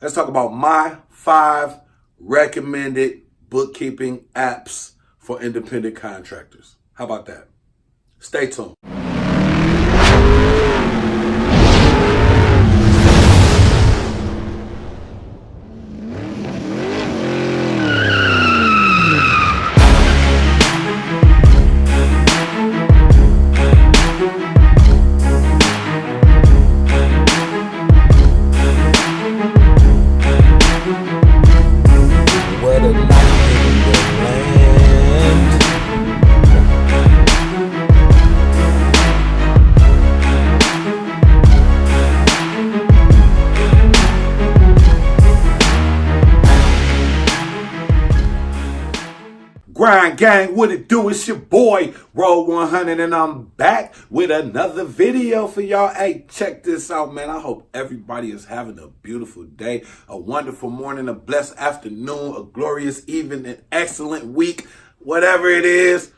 Let's talk about my 5 recommended bookkeeping apps for independent contractors. How about that? Stay tuned. Grind gang, what it do? It's your boy, Road 100, and I'm back with another video for y'all. Hey, check this out, man. I hope everybody is having a beautiful day, a wonderful morning, a blessed afternoon, a glorious evening, an excellent week, whatever it is.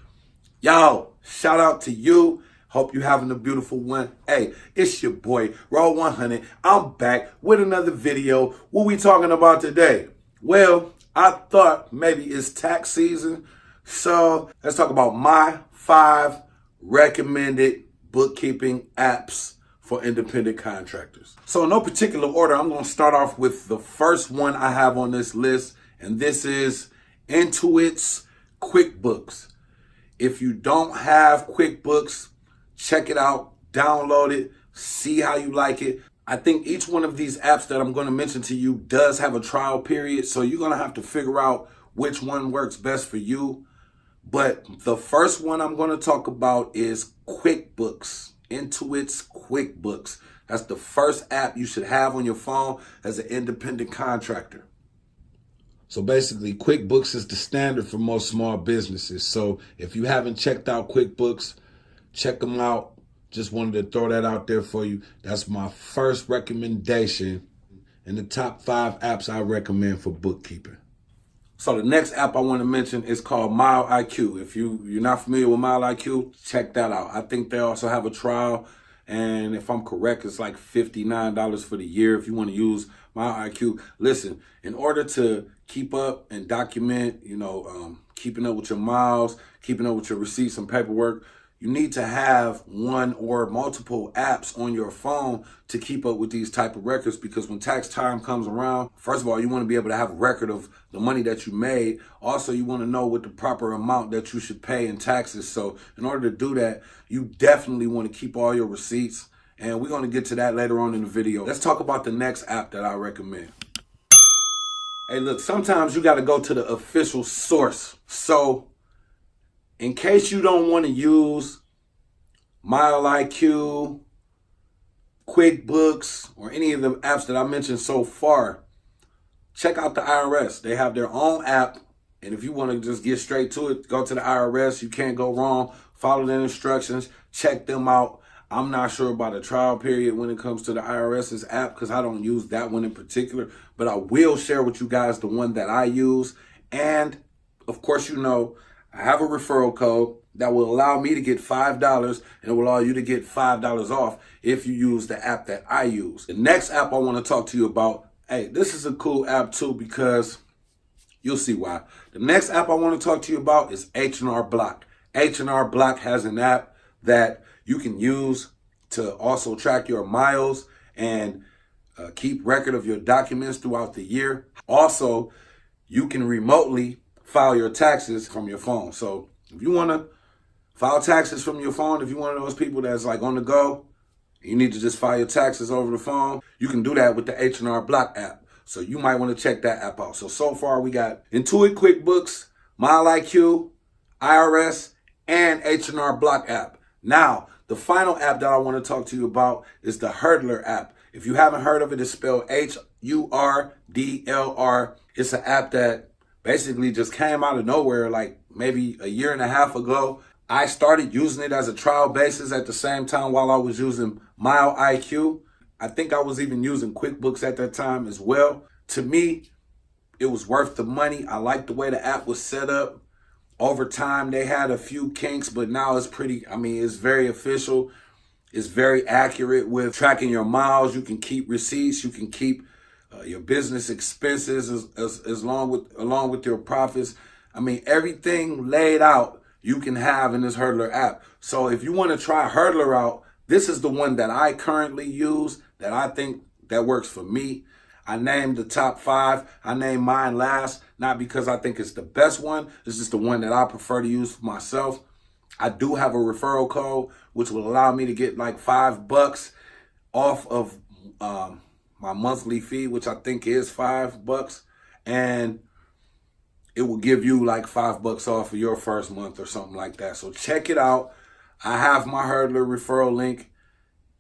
Yo, shout out to you. Hope you having a beautiful one. Hey, it's your boy, Road 100. I'm back with another video. What we talking about today? Well, I thought maybe it's tax season. So let's talk about my 5 recommended bookkeeping apps for independent contractors. So in no particular order, I'm going to start off with the first one I have on this list, and this is Intuit's QuickBooks. If you don't have QuickBooks, check it out, download it, see how you like it. I think each one of these apps that I'm going to mention to you does have a trial period, so you're going to have to figure out which one works best for you. But the first one I'm going to talk about is QuickBooks, Intuit's QuickBooks. That's the first app you should have on your phone as an independent contractor. So basically, QuickBooks is the standard for most small businesses. So if you haven't checked out QuickBooks, check them out. Just wanted to throw that out there for you. That's my first recommendation in the top 5 apps I recommend for bookkeeping. So the next app I want to mention is called MileIQ. If you're not familiar with MileIQ, check that out. I think they also have a trial, and if I'm correct, it's like $59 for the year if you want to use MileIQ. Listen, in order to keep up and document, keeping up with your miles, keeping up with your receipts and paperwork, you need to have one or multiple apps on your phone to keep up with these type of records, because when tax time comes around, first of all, you want to be able to have a record of the money that you made. Also, you want to know what the proper amount that you should pay in taxes. So in order to do that, you definitely want to keep all your receipts. And we're going to get to that later on in the video. Let's talk about the next app that I recommend. Hey, look, sometimes you got to go to the official source. So in case you don't want to use MileIQ, QuickBooks, or any of the apps that I mentioned so far, check out the IRS. They have their own app, and if you want to just get straight to it, go to the IRS. You can't go wrong. Follow the instructions. Check them out. I'm not sure about a trial period when it comes to the IRS's app because I don't use that one in particular, but I will share with you guys the one that I use. And, of course, I have a referral code that will allow me to get $5, and it will allow you to get $5 off if you use the app that I use. The next app I want to talk to you about, hey, this is a cool app too because you'll see why. The next app I want to talk to you about is H&R Block. H&R Block has an app that you can use to also track your miles and keep record of your documents throughout the year. Also, you can remotely file your taxes from your phone. So if you want to file taxes from your phone, if you're one of those people that's like on the go, you need to just file your taxes over the phone, you can do that with the H&R Block app. So you might want to check that app out. So far we got Intuit QuickBooks, MileIQ, IRS, and H&R Block app. Now, the final app that I want to talk to you about is the Hurdler app. If you haven't heard of it, it's spelled Hurdlr. It's an app that basically just came out of nowhere like maybe a year and a half ago. I started using it as a trial basis at the same time while I was using MileIQ. I think I was even using QuickBooks at that time as well. To me, it was worth the money. I liked the way the app was set up. Over time, they had a few kinks, but now it's it's very official. It's very accurate with tracking your miles. You can keep receipts. You can keep your business expenses along with your profits. I mean, everything laid out you can have in this Hurdler app. So if you want to try Hurdler out, this is the one that I currently use that I think that works for me. I named the top 5. I named mine last, not because I think it's the best one. It's just the one that I prefer to use for myself. I do have a referral code, which will allow me to get like $5 off of my monthly fee, which I think is $5. And it will give you like $5 off of your first month or something like that. So check it out. I have my Hurdler referral link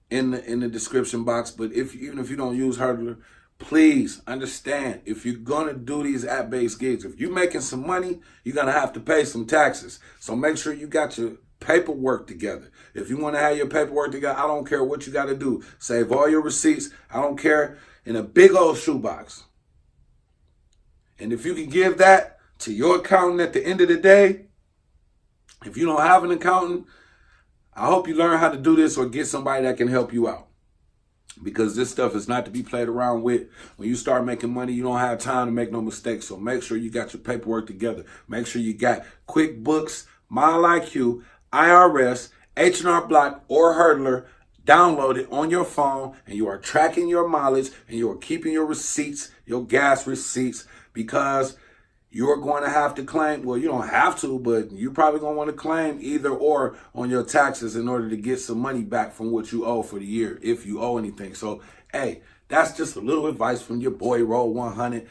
in the description box. But even if you don't use Hurdler, please understand, if you're going to do these app-based gigs, if you're making some money, you're going to have to pay some taxes. So make sure you got your paperwork together. If you want to have your paperwork together, I don't care what you got to do. Save all your receipts. I don't care, in a big old shoebox. And if you can give that to your accountant at the end of the day, if you don't have an accountant, I hope you learn how to do this or get somebody that can help you out. Because this stuff is not to be played around with. When you start making money, you don't have time to make no mistakes. So make sure you got your paperwork together. Make sure you got QuickBooks, MyLIQ, IRS, H&R Block, or Hurdler downloaded on your phone, and you are tracking your mileage, and you are keeping your receipts, your gas receipts, because you're going to have to claim, well, you don't have to, but you're probably going to want to claim either or on your taxes in order to get some money back from what you owe for the year, if you owe anything. So, hey, that's just a little advice from your boy, Roll 100.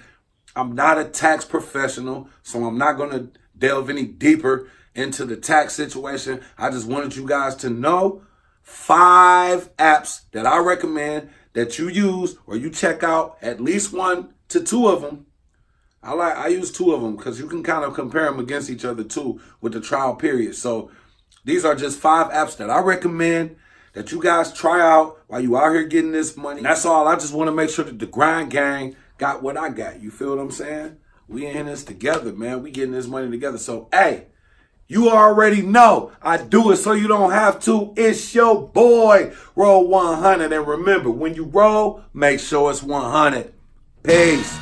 I'm not a tax professional, so I'm not going to delve any deeper into the tax situation. I just wanted you guys to know 5 apps that I recommend that you use or you check out, at least 1 to 2 of them. I use 2 of them because you can kind of compare them against each other too with the trial period. So these are just 5 apps that I recommend that you guys try out while you out here getting this money. And that's all. I just want to make sure that the grind gang got what I got. You feel what I'm saying? We in this together, man. We getting this money together. So, hey, you already know I do it so you don't have to. It's your boy, Roll 100. And remember, when you roll, make sure it's 100. Peace.